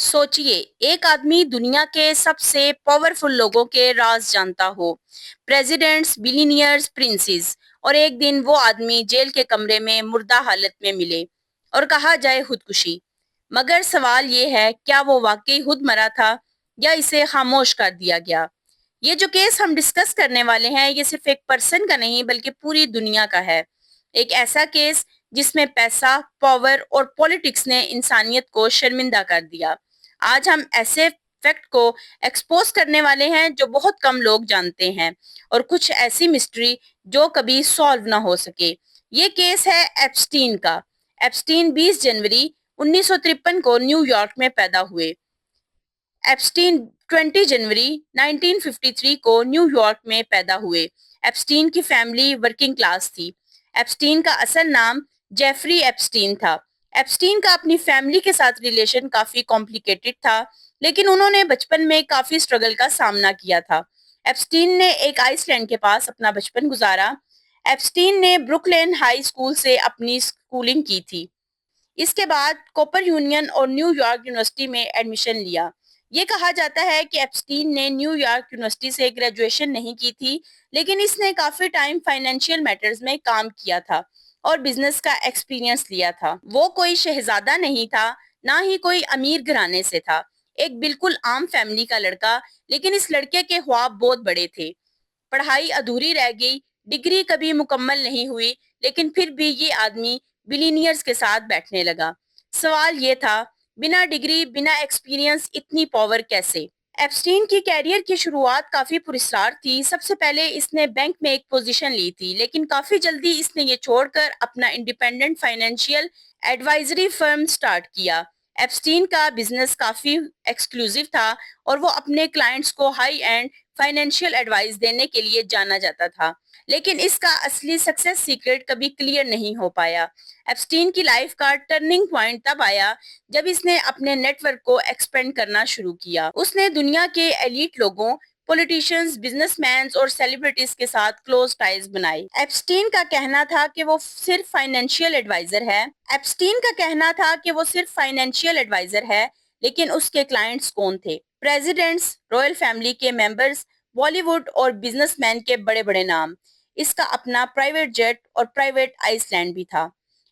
सोचिए, एक आदमी दुनिया के सबसे पावरफुल लोगों के राज जानता हो, प्रेसिडेंट्स, बिलियनियर्स, प्रिंसेस, और एक दिन वो आदमी जेल के कमरे में मुर्दा हालत में मिले और कहा जाए खुदकुशी। मगर सवाल ये है, क्या वो वाकई खुद मरा था या इसे खामोश कर दिया गया? ये जो केस हम डिस्कस करने वाले हैं, ये सिर्फ एक पर्सन का नहीं बल्कि पूरी दुनिया का है। एक ऐसा केस जिसमें पैसा, पावर और पॉलिटिक्स ने इंसानियत को शर्मिंदा कर दिया। आज हम ऐसे फैक्ट को एक्सपोज करने वाले हैं जो बहुत कम लोग जानते हैं, और कुछ ऐसी मिस्ट्री जो कभी सॉल्व ना हो सके। ये केस है एप्स्टीन का। एप्स्टीन 20 जनवरी 1953 को न्यूयॉर्क में पैदा हुए। एप्स्टीन 20 जनवरी 1953 को न्यूयॉर्क में पैदा हुए। एप्स्टीन की फैमिली वर्किंग क्लास थी। एप्स्टीन का असल नाम जेफरी एप्स्टीन था। एप्स्टीन का अपनी फैमिली के साथ रिलेशन काफी कॉम्प्लिकेटेड था, लेकिन उन्होंने बचपन में काफी स्ट्रगल का सामना किया था। एप्स्टीन ने एक आइसलैंड के पास अपना बचपन गुजारा। एप्स्टीन ने ब्रुकलिन हाई स्कूल से अपनी स्कूलिंग की थी। इसके बाद कॉपर यूनियन और न्यूयॉर्क यूनिवर्सिटी में एडमिशन लिया। ये कहा जाता है कि एप्स्टीन ने न्यूयॉर्क यूनिवर्सिटी से ग्रेजुएशन नहीं की थी, लेकिन इसने काफी टाइम फाइनेंशियल मैटर्स में काम किया था और बिजनेस का एक्सपीरियंस लिया था। वो कोई शहजादा नहीं था, ना ही कोई अमीर घराने से था। एक बिल्कुल आम फैमिली का लड़का, लेकिन इस लड़के के ख्वाब बहुत बड़े थे। पढ़ाई अधूरी रह गई, डिग्री कभी मुकम्मल नहीं हुई, लेकिन फिर भी ये आदमी बिलीनियर्स के साथ बैठने लगा। सवाल ये था, बिना डिग्री, बिना एक्सपीरियंस इतनी पावर कैसे? एप्स्टीन की कैरियर की शुरुआत काफी पुरस्कार थी। सबसे पहले इसने बैंक में एक पोजीशन ली थी, लेकिन काफी जल्दी इसने ये छोड़कर अपना independent financial advisory firm start किया। एप्स्टीन का बिजनेस काफी एक्सक्लूसिव था और वो अपने क्लाइंट्स को हाई एंड फाइनेंशियल एडवाइस देने के लिए जाना जाता था, लेकिन इसका असली सक्सेस सीक्रेट कभी क्लियर नहीं हो पाया। एप्स्टीन की लाइफ का टर्निंग पॉइंट तब आया जब इसने अपने नेटवर्क को एक्सपेंड करना शुरू किया। उसने दुनिया के एलीट लोगों, पॉलिटिशियंस, बिजनेसमैन और सेलिब्रिटीज के साथ क्लोज टाइज बनाए। एप्स्टीन का कहना था कि वो सिर्फ फाइनेंशियल एडवाइजर है। एप्स्टीन का कहना था कि वो सिर्फ फाइनेंशियल एडवाइजर है, लेकिन उसके क्लाइंट्स कौन थे? प्रेसिडेंट्स, रॉयल फैमिली के मेंबर्स, बॉलीवुड और बिजनेसमैन के बड़े बड़े नाम। इसका अपना प्राइवेट जेट और प्राइवेट आइसलैंड भी था।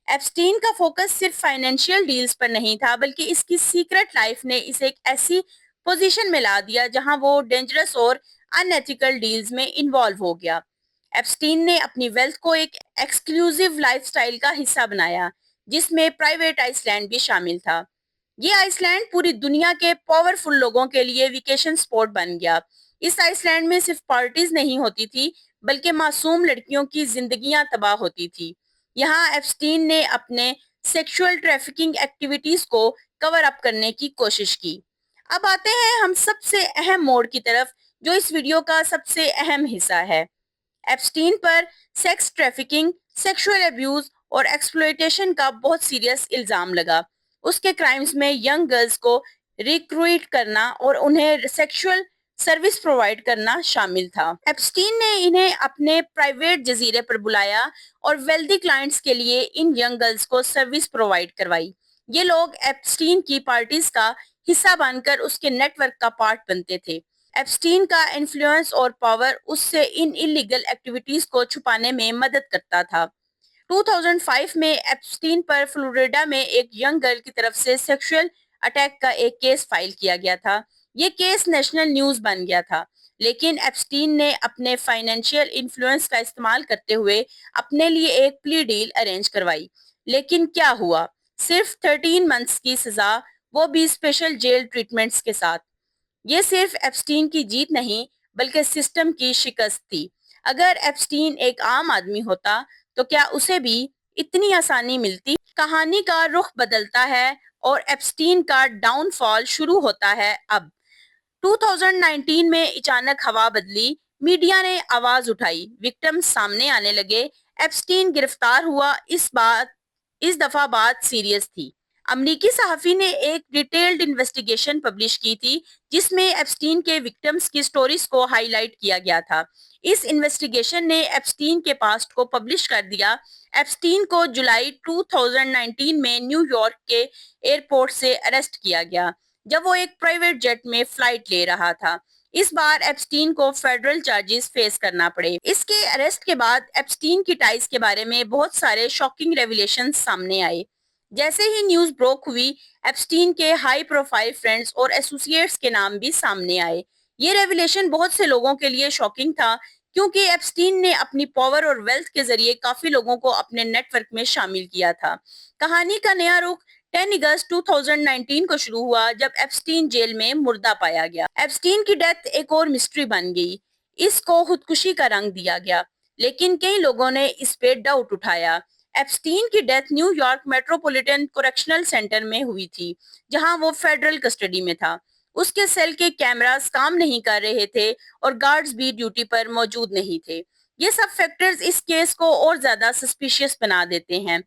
एप्स्टीन का फोकस सिर्फ फाइनेंशियल डील्स पर नहीं था, बल्कि इसकी सीक्रेट लाइफ ने इसे एक ऐसी पोजीशन में ला दिया जहां वो डेंजरस और अनएथिकल डील्स में इन्वॉल्व हो गया। एप्स्टीन ने अपनी वेल्थ को एक एक्सक्लूसिव लाइफस्टाइल का हिस्सा बनाया, जिसमें प्राइवेट आइसलैंड भी शामिल था। ये आइसलैंड पूरी दुनिया के पावरफुल लोगों के लिए वेकेशन स्पॉट बन गया। इस आइसलैंड में सिर्फ पार्टीज नहीं होती थी, बल्कि मासूम लड़कियों की जिंदगियां तबाह होती थी। यहाँ एप्स्टीन ने अपने सेक्सुअल ट्रैफिकिंग एक्टिविटीज को कवर अप करने की कोशिश की। अब आते हैं हम सबसे अहम मोड़ की तरफ, जो इस वीडियो का सबसे अहम हिस्सा है। एप्स्टीन पर सेक्स ट्रैफिकिंग, सेक्सुअल अब्यूज और एक्सप्लॉयटेशन का बहुत सीरियस इल्जाम लगा। उसके क्राइम्स में यंग गर्ल्स को रिक्रूट करना और उन्हें सेक्सुअल सर्विस प्रोवाइड करना शामिल था। एप्स्टीन ने इन्हें अपने प्राइवेट जजीरे पर बुलाया और वेल्दी क्लाइंट्स के लिए इन यंग गर्ल्स को सर्विस प्रोवाइड करवाई। ये लोग एप्स्टीन की पार्टीज का हिस्सा बनकर उसके नेटवर्क का पार्ट बनते थे। एप्स्टीन का इन्फ्लुएंस और पावर उससे इन इलीगल एक्टिविटीज को छुपाने में मदद करता था। 2005 में एप्स्टीन पर फ्लोरिडा में एक यंग गर्ल की तरफ से सेक्सुअल अटैक का एक केस फाइल किया गया था। ये केस नेशनल न्यूज बन गया था, लेकिन एप्स्टीन ने अपने फाइनेंशियल इन्फ्लुएंस का इस्तेमाल करते हुए अपने लिए एक प्ली डील अरेंज करवाई। लेकिन क्या हुआ? सिर्फ 13 मंथ्स की सजा, वो भी स्पेशल जेल ट्रीटमेंट्स के साथ। ये सिर्फ एप्स्टीन की जीत नहीं, बल्कि सिस्टम की शिकस्त थी। अगर एप्स्टीन एक आम आदमी होता तो क्या उसे भी इतनी आसानी मिलती? कहानी का रुख बदलता है और एप्स्टीन का डाउनफॉल शुरू होता है अब। 2019 में अचानक हवा बदली, मीडिया ने आवाज उठाई, विक्टिम्स सामने आने लगे, एप्स्टीन गिरफ्तार हुआ। इस दफा बात सीरियस थी। अमरीकी सहाफी ने एक डिटेल्ड इन्वेस्टिगेशन पब्लिश की थी, जिसमें एप्स्टीन के विक्टिम्स की स्टोरीज को हाईलाइट किया गया था। इस इन्वेस्टिगेशन ने एप्स्टीन के पास्ट को पब्लिश कर दिया। एप्स्टीन को जुलाई 2019 में न्यूयॉर्क के एयरपोर्ट से अरेस्ट किया गया। جب وہ ایک پرائیویٹ جیٹ میں فلائٹ لے رہا تھا۔ اس بار ایپسٹین کو فیڈرل چارجز فیس کرنا پڑے۔ اس کے اریسٹ کے بعد ایپسٹین کی ٹائز کے بارے میں بہت سارے شاکنگ ریویلیشن سامنے آئے۔ جیسے ہی نیوز بروک ہوئی، ایپسٹین کے ہائی پروفائل فرینڈز اور ایسوسیٹس کے نام بھی سامنے آئے۔ یہ ریویلیشن بہت سے لوگوں کے لیے شاکنگ تھا، کیونکہ ایپسٹین نے اپنی پاور اور ویلتھ کے ذریعے کافی لوگوں کو اپنے نیٹ ورک میں شامل کیا تھا۔ کہانی کا نیا رخ 10 اگست 2019 کو شروع ہوا، جب ایپسٹین جیل میں مردہ پایا گیا۔ ایپسٹین کی ڈیتھ ایک اور مسٹری بن گئی۔ اس کو خودکشی کا رنگ دیا گیا، لیکن کئی لوگوں نے اس پہ ڈاؤٹ اٹھایا۔ ایپسٹین کی death new York metropolitan correctional centre میں ہوئی تھی، جہاں وہ فیڈرل کسٹڈی میں تھا۔ اس کے سیل کے کیمراز کام نہیں کر رہے تھے اور گارڈز بھی ڈیوٹی پر موجود نہیں تھے۔ یہ سب فیکٹرز اس کیس کو اور زیادہ سسپیشیس بنا دیتے ہیں۔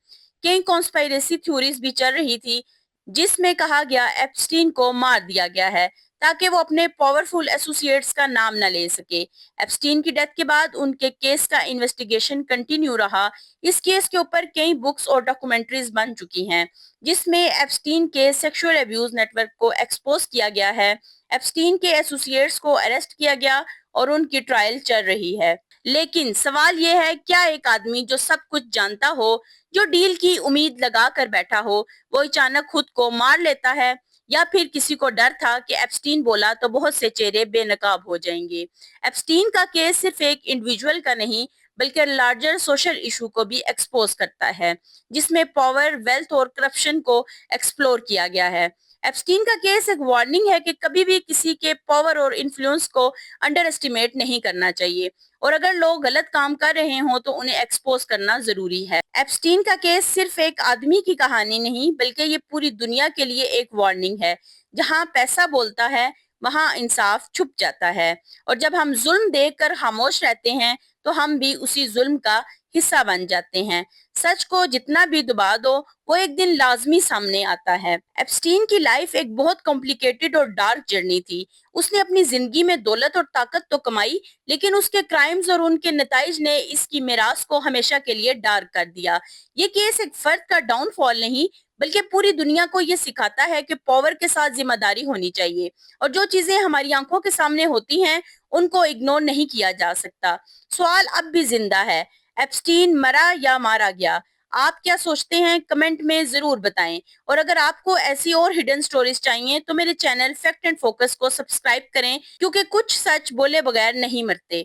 کئی کانسپائریسی تھیوریز بھی چل رہی تھی، جس میں کہا گیا ایپسٹین کو مار دیا گیا ہے تاکہ وہ اپنے پاورفل ایسوسیٹس کا نام نہ لے سکے۔ ایپسٹین کی ڈیتھ کے بعد ان کے کیس کا انویسٹیگیشن کنٹینیو رہا۔ اس کیس کے اوپر کئی بکس اور ڈاکومنٹریز بن چکی ہیں، جس میں ایپسٹین کے سیکشول ایبیوز نیٹ ورک کو ایکسپوز کیا گیا ہے۔ ایپسٹین کے ایسوسیٹس کو اریسٹ کیا گیا اور ان کی ٹرائل چل رہی ہے۔ لیکن سوال یہ ہے، کیا ایک آدمی جو سب کچھ جانتا ہو، جو ڈیل کی امید لگا کر بیٹھا ہو، وہ اچانک خود کو مار لیتا ہے؟ یا پھر کسی کو ڈر تھا کہ ایپسٹین بولا تو بہت سے چہرے بے نقاب ہو جائیں گے؟ ایپسٹین کا کیس صرف ایک انڈیویجول کا نہیں، بلکہ لارجر سوشل ایشو کو بھی ایکسپوز کرتا ہے، جس میں پاور، ویلتھ اور کرپشن کو ایکسپلور کیا گیا ہے۔ ایپسٹین کا کیس ایک وارننگ ہے کہ کبھی بھی کسی کے پاور اور انفلوئنس کو انڈر اسٹیمیٹ نہیں کرنا چاہیے، اور اگر لوگ غلط کام کر رہے ہوں تو انہیں ایکسپوز کرنا ضروری ہے۔ ایپسٹین کا کیس صرف ایک آدمی کی کہانی نہیں، بلکہ یہ پوری دنیا کے لیے ایک وارننگ ہے۔ جہاں پیسہ بولتا ہے، وہاں انصاف چھپ جاتا ہے، اور جب ہم ظلم دیکھ کر خاموش رہتے ہیں تو ہم بھی اسی ظلم کا حصہ بن جاتے ہیں۔ سچ کو جتنا بھی دبا دو، وہ ایک دن لازمی سامنے آتا ہے۔ ایپسٹین کی لائف ایک بہت کمپلیکیٹڈ اور ڈارک جرنی تھی۔ اس نے اپنی زندگی میں دولت اور طاقت تو کمائی، لیکن اس کے کرائمز اور ان کے نتائج نے اس کی میراث کو ہمیشہ کے لیے ڈارک کر دیا۔ یہ کیس ایک فرد کا ڈاؤن فال نہیں، بلکہ پوری دنیا کو یہ سکھاتا ہے کہ پاور کے ساتھ ذمہ داری ہونی چاہیے، اور جو چیزیں ہماری آنکھوں کے سامنے ہوتی ہیں ان کو اگنور نہیں کیا جا سکتا۔ سوال اب بھی زندہ ہے، ایپسٹین مرا یا مارا گیا؟ آپ کیا سوچتے ہیں؟ کمنٹ میں ضرور بتائیں، اور اگر آپ کو ایسی اور ہڈن سٹوریز چاہیے تو میرے چینل فیکٹ اینڈ فوکس کو سبسکرائب کریں، کیونکہ کچھ سچ بولے بغیر نہیں مرتے۔